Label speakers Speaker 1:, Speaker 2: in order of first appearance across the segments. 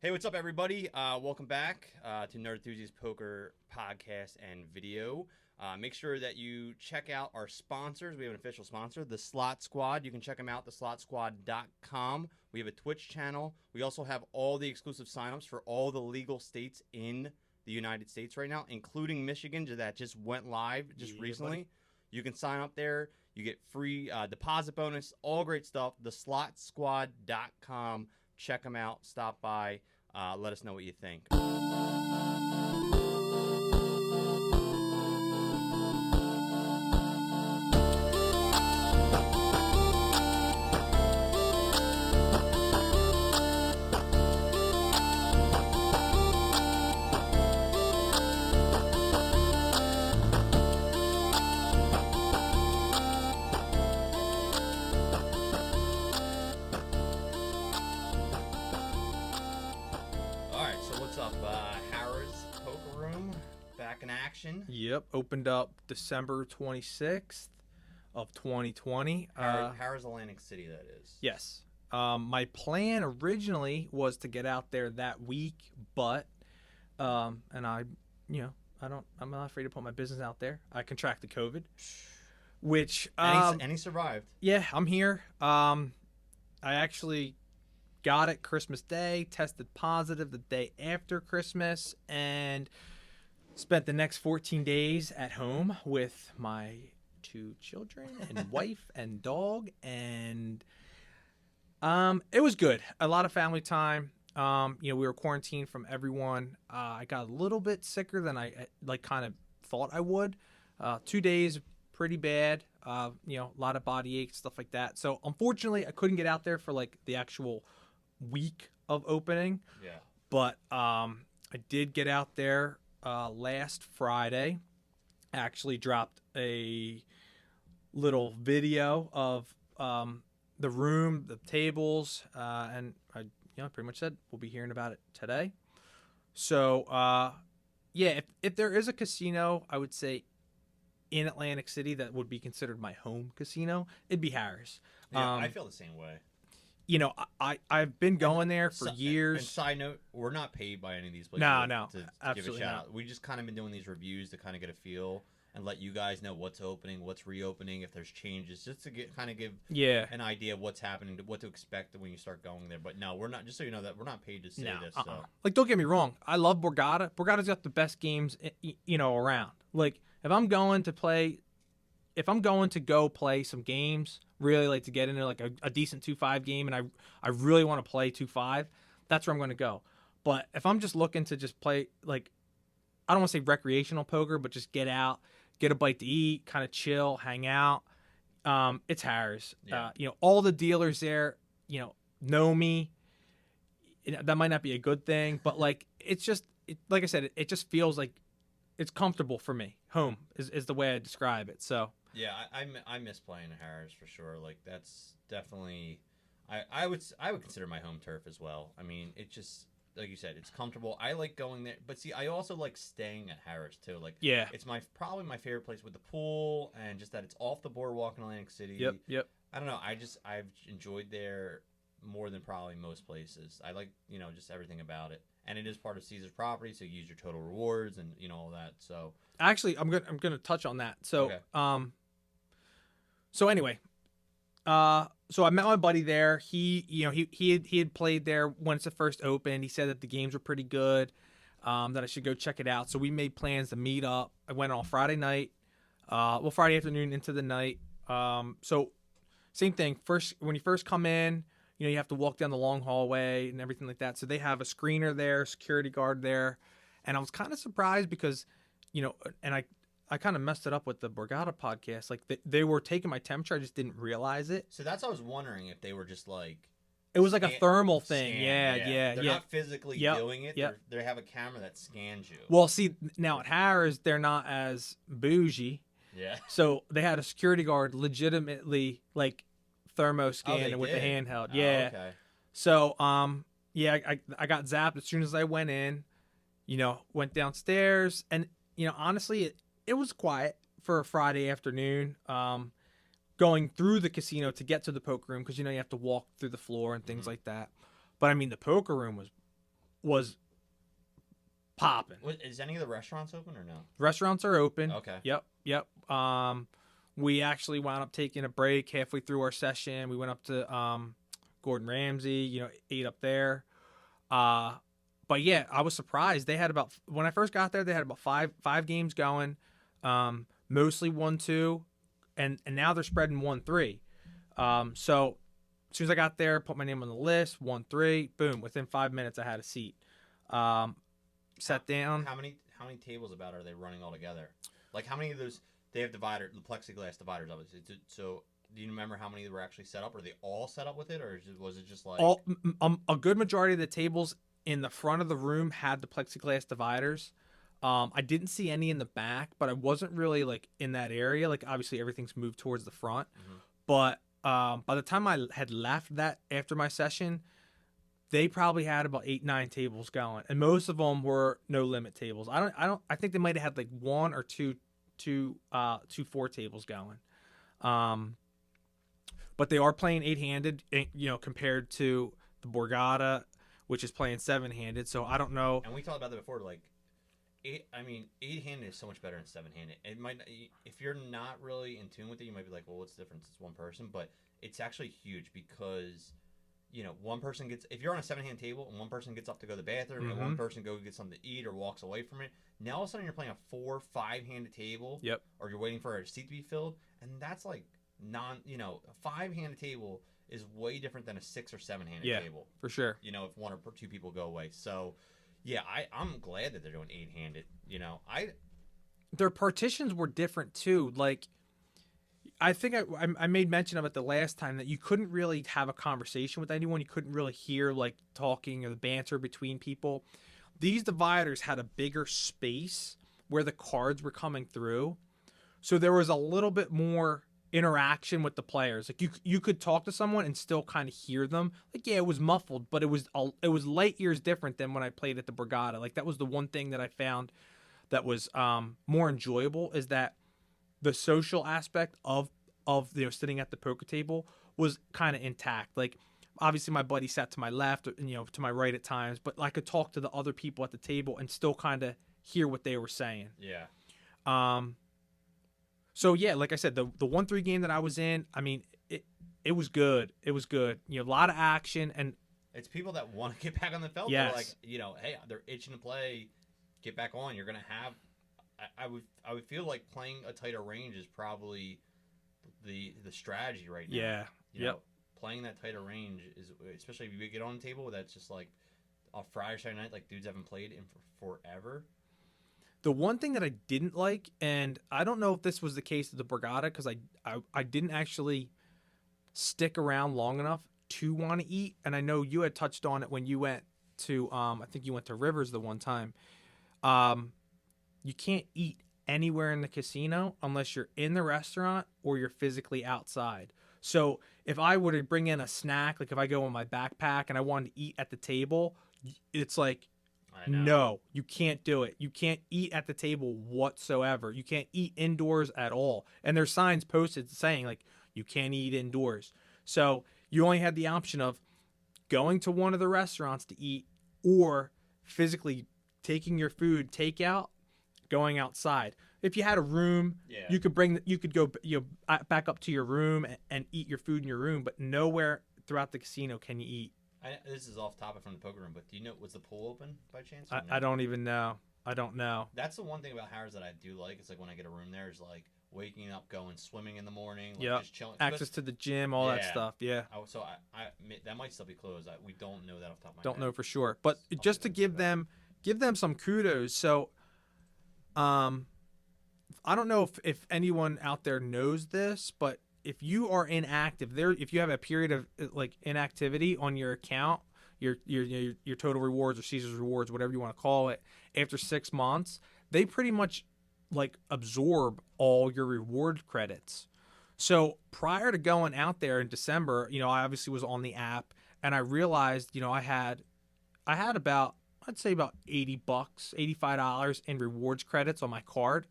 Speaker 1: Hey, what's up, everybody? Welcome back to Nerd Enthusiast Poker podcast and video. Make sure that you check out our sponsors. We have an official sponsor, the Slot Squad. You can check them out, theslotsquad.com. We have a Twitch channel. We also have all the exclusive signups for all the legal states in the United States right now, including Michigan that just went live recently. Buddy. You can sign up there. You get free deposit bonus, all great stuff. Theslotsquad.com. Check them out. Stop by. Let us know what you think. Harrah's Poker Room back in action.
Speaker 2: Yep, opened up December 26th of 2020.
Speaker 1: Harrah's Atlantic City, that is.
Speaker 2: Yes. My plan originally was to get out there that week, but I'm not afraid to put my business out there. I contracted COVID, which
Speaker 1: and he survived.
Speaker 2: Yeah, I'm here. I actually got it Christmas Day, tested positive the day after Christmas, and spent the next 14 days at home with my 2 children and wife and dog, and it was good. A lot of family time. We were quarantined from everyone. I got a little bit sicker than I kind of thought I would. 2 days, pretty bad. A lot of body aches, stuff like that. So unfortunately, I couldn't get out there for the actual week of opening.
Speaker 1: Yeah.
Speaker 2: But I did get out there last Friday. Actually dropped a little video of the room, the tables, and I pretty much said we'll be hearing about it today. So if there is a casino, I would say in Atlantic City that would be considered my home casino, it'd be Harrah's.
Speaker 1: Yeah, I feel the same way.
Speaker 2: I've been going there for years.
Speaker 1: And side note, we're not paid by any of these places.
Speaker 2: No,
Speaker 1: to
Speaker 2: absolutely
Speaker 1: give a shout
Speaker 2: not.
Speaker 1: out. We just kind of been doing these reviews to kind of get a feel and let you guys know what's opening, what's reopening, if there's changes, just to give an idea of what's happening, what to expect when you start going there. But no, we're not. Just so you know that we're not paid to say this. So.
Speaker 2: Don't get me wrong. I love Borgata. Borgata's got the best games, around. If I'm going to go play some games, really to get into a decent 2-5 game, and I really want to play 2-5, that's where I'm going to go. But if I'm just looking to just play I don't want to say recreational poker, but just get out, get a bite to eat, kind of chill, hang out, it's Harrah's.
Speaker 1: Yeah.
Speaker 2: All the dealers there, know me. That might not be a good thing, but it's just like I said, it just feels like it's comfortable for me. Home is the way I describe it. So.
Speaker 1: Yeah, I miss playing Harrah's for sure. That's definitely, I would consider my home turf as well. I mean, it just, like you said, it's comfortable. I like going there, but see, I also like staying at Harrah's too.
Speaker 2: Yeah,
Speaker 1: it's probably my favorite place with the pool and just that it's off the boardwalk in Atlantic City.
Speaker 2: Yep.
Speaker 1: I don't know. I've enjoyed there more than probably most places. I like just everything about it. And it is part of Caesar's property, so you use your total rewards and all that. So
Speaker 2: actually, I'm gonna touch on that. So
Speaker 1: okay.
Speaker 2: So anyway, so I met my buddy there. He had played there once it first opened. He said that the games were pretty good, that I should go check it out. So we made plans to meet up. I went on Friday night, Friday afternoon into the night. So same thing. When you first come in, you have to walk down the long hallway and everything like that. So they have a screener there, security guard there, and I was kind of surprised because, and I kind of messed it up with the Borgata podcast. They were taking my temperature. I just didn't realize it.
Speaker 1: So that's what I was wondering if they were just
Speaker 2: it was like a thermal thing.
Speaker 1: Scan,
Speaker 2: Yeah.
Speaker 1: They're not physically doing it.
Speaker 2: Yep.
Speaker 1: They have a camera that scans you.
Speaker 2: Well, see, now at Harrah's, they're not as bougie.
Speaker 1: Yeah.
Speaker 2: So they had a security guard legitimately thermo scanning with the handheld. Yeah.
Speaker 1: Okay.
Speaker 2: So I got zapped as soon as I went in. Went downstairs, and honestly, it was quiet for a Friday afternoon. Going through the casino to get to the poker room because you have to walk through the floor and things like that. But I mean, the poker room was was popping.
Speaker 1: Is any of the restaurants open or no?
Speaker 2: Restaurants are open.
Speaker 1: Okay.
Speaker 2: Yep. We actually wound up taking a break halfway through our session. We went up to Gordon Ramsay, ate up there. But yeah, I was surprised. They had when I first got there, they had about five games going, mostly 1-2, and now they're spreading 1-3. So as soon as I got there, put my name on the list, 1-3, boom. Within 5 minutes, I had a seat. Sat down.
Speaker 1: How many tables about are they running all together? Like how many of those they have the plexiglass dividers of it? So do you remember how many were actually set up? Are they all set up with it, or was it just like
Speaker 2: a good majority of the tables in the front of the room had the plexiglass dividers? I didn't see any in the back, but I wasn't really like in that area. Like obviously everything's moved towards the front, but by the time I had left that after my session, they probably had about 8-9 tables going, and most of them were no limit tables. I think they might have had like one or two 4 tables going. But they are playing 8-handed, compared to the Borgata, which is playing 7-handed. So I don't know.
Speaker 1: And we talked about that before. Like, 8-handed is so much better than 7-handed. It might, if you're not really in tune with it, you might be like, well, what's the difference? It's one person, but it's actually huge because, one person if you're on a 7-hand table and one person gets up to go to the bathroom and one person goes to get something to eat or walks away from it, now all of a sudden you're playing a 4-5-handed table.
Speaker 2: Yep.
Speaker 1: Or you're waiting for a seat to be filled, and that's like a 5-handed table is way different than a 6 or 7-handed table.
Speaker 2: For sure.
Speaker 1: If one or two people go away. So, yeah, I'm glad that they're doing 8-handed.
Speaker 2: Their partitions were different too. Like, I think I made mention of it the last time that you couldn't really have a conversation with anyone. You couldn't really hear like talking or the banter between people. These dividers had a bigger space where the cards were coming through, so there was a little bit more interaction with the players. Like you could talk to someone and still kind of hear them. Like it was muffled, but it was light years different than when I played at the Borgata. Like that was the one thing that I found that was more enjoyable, is that the social aspect of sitting at the poker table was kind of intact. Like obviously my buddy sat to my left, to my right at times, but I could talk to the other people at the table and still kind of hear what they were saying.
Speaker 1: Yeah.
Speaker 2: So yeah, like I said, the 1-3 game that I was in, I mean, it was good. It was good. A lot of action, and
Speaker 1: it's people that want to get back on the field.
Speaker 2: Yes.
Speaker 1: They're like, hey, they're itching to play. Get back on. You're gonna have. I would feel like playing a tighter range is probably the strategy right now.
Speaker 2: Yeah.
Speaker 1: Playing that tighter range is, especially if you get on the table that's just like a Friday, Saturday night, like dudes haven't played in forever.
Speaker 2: The one thing that I didn't like, and I don't know if this was the case at the Borgata, because I didn't actually stick around long enough to want to eat, and I know you had touched on it when you went to, I think you went to Rivers the one time. You can't eat anywhere in the casino unless you're in the restaurant or you're physically outside. So if I were to bring in a snack, like if I go in my backpack and I wanted to eat at the table, it's like, no, you can't do it. You can't eat at the table whatsoever. You can't eat indoors at all. And there's signs posted saying like you can't eat indoors. So you only had the option of going to one of the restaurants to eat, or physically taking your food takeout, going outside. If you had a room, you could go back up to your room and eat your food in your room, but nowhere throughout the casino can you eat.
Speaker 1: This is off topic from the poker room, but do you know, was the pool open by chance?
Speaker 2: I don't even know. I don't know.
Speaker 1: That's the one thing about Harrah's that I do like. It's like when I get a room there, is like waking up, going swimming in the morning, just chilling.
Speaker 2: Access to the gym, all that stuff. Yeah.
Speaker 1: So I that might still be closed. We don't know that off the top of my head.
Speaker 2: Don't know for sure, but just to give them some kudos. So, I don't know if anyone out there knows this, but if you are inactive if you have a period of like inactivity on your account, your total rewards or Caesar's rewards, whatever you want to call it, after 6 months, they pretty much like absorb all your reward credits. So prior to going out there in December, I obviously was on the app, and I realized, I had about, I'd say about $80, $85 in rewards credits on my card.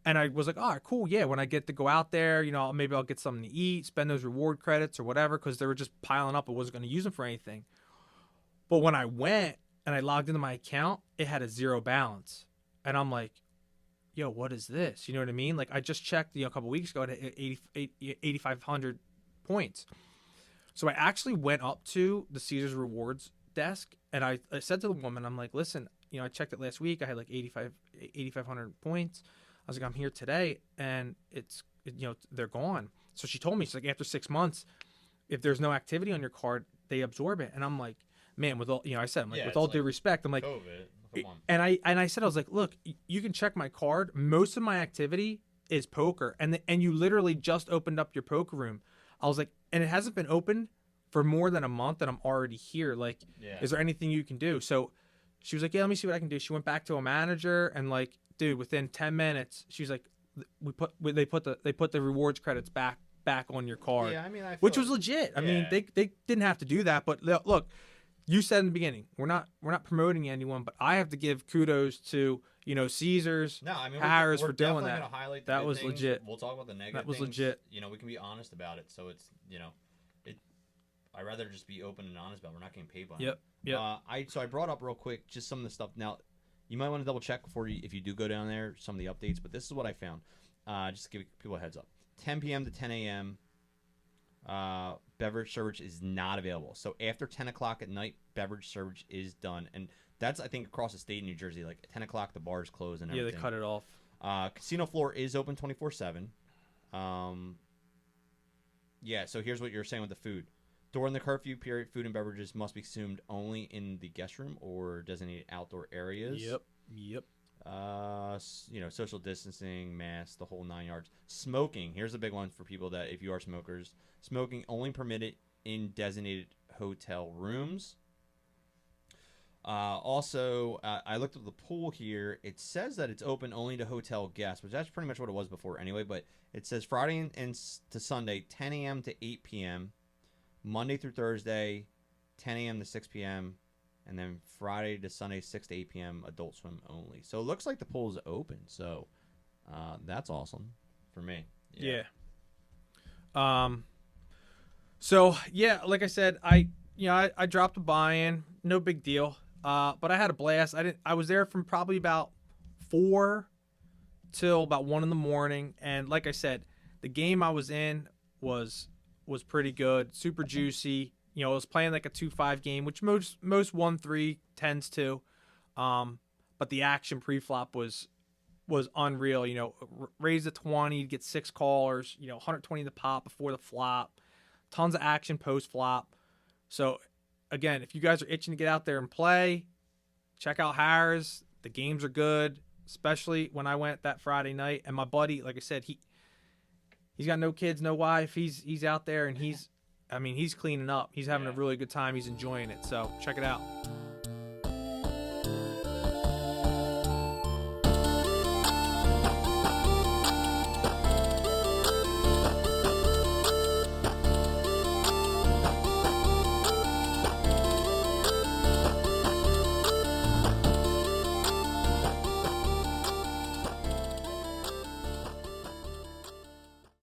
Speaker 2: And I was like, oh, cool. Yeah. When I get to go out there, maybe I'll get something to eat, spend those reward credits or whatever, because they were just piling up. I wasn't going to use them for anything. But when I went and I logged into my account, it had a 0 balance. And I'm like, yo, what is this? You know what I mean? Like, I just checked, a couple weeks ago, it had 8,500 points. So I actually went up to the Caesars Rewards desk, and I said to the woman, I'm like, listen, I checked it last week. I had like 8,500 points. I was like, I'm here today, and they're gone. So she told me, she's like, after 6 months, if there's no activity on your card, they absorb it. And I'm like, man, with all, I said, I'm like, with all due respect, I'm like,
Speaker 1: COVID. Come on.
Speaker 2: and I said, I was like, look, you can check my card. Most of my activity is poker, and you literally just opened up your poker room. I was like, and it hasn't been open for more than a month, and I'm already here. Like, is there anything you can do? So she was like, yeah, let me see what I can do. She went back to a manager, and like, dude, within 10 minutes, she's like, they put the rewards credits back on your card.
Speaker 1: Yeah, I mean,
Speaker 2: which was legit. I mean, they didn't have to do that, but look, you said in the beginning, we're not promoting anyone, but I have to give kudos to Caesars, Harrah's for doing that. That was legit.
Speaker 1: We'll talk about the negative.
Speaker 2: That was
Speaker 1: things.
Speaker 2: legit.
Speaker 1: We can be honest about it. So it's I'd rather just be open and honest about it. We're not getting paid by it.
Speaker 2: Yep.
Speaker 1: I brought up real quick just some of the stuff. Now, you might want to double check before if you do go down there some of the updates. But this is what I found. Just to give people a heads up. 10 p.m. to 10 a.m. Beverage service is not available. So after 10 o'clock at night, beverage service is done, and that's I think across the state in New Jersey. Like 10 o'clock, the bars close and everything.
Speaker 2: Yeah, they cut it off.
Speaker 1: Casino floor is open 24/7. So here's what you're saying with the food. During the curfew period, food and beverages must be consumed only in the guest room or designated outdoor areas.
Speaker 2: Yep.
Speaker 1: Social distancing, masks, the whole 9 yards. Smoking. Here's a big one for people that if you are smokers. Smoking only permitted in designated hotel rooms. I looked at the pool here. It says that it's open only to hotel guests, which that's pretty much what it was before anyway. But it says Friday and to Sunday, 10 a.m. to 8 p.m. Monday through Thursday, 10 a.m. to 6 p.m. And then Friday to Sunday, 6 to 8 p.m. adult swim only. So it looks like the pool is open. So that's awesome for me.
Speaker 2: Yeah. So yeah, like I said, I dropped a buy-in, no big deal. But I had a blast. I was there from probably about 4 till about 1 in the morning. And like I said, the game I was in was pretty good, super juicy. I was playing like a 2-5 game, which most 1-3 tends to. But the action pre-flop was unreal. Raise the 20, get 6 callers, 120 the pop before the flop. Tons of action post-flop. So, again, if you guys are itching to get out there and play, check out Harrah's. The games are good, especially when I went that Friday night. And my buddy, like I said, he's got no kids, no wife. He's out there, and he's cleaning up. He's having a really good time. He's enjoying it. So, check it out.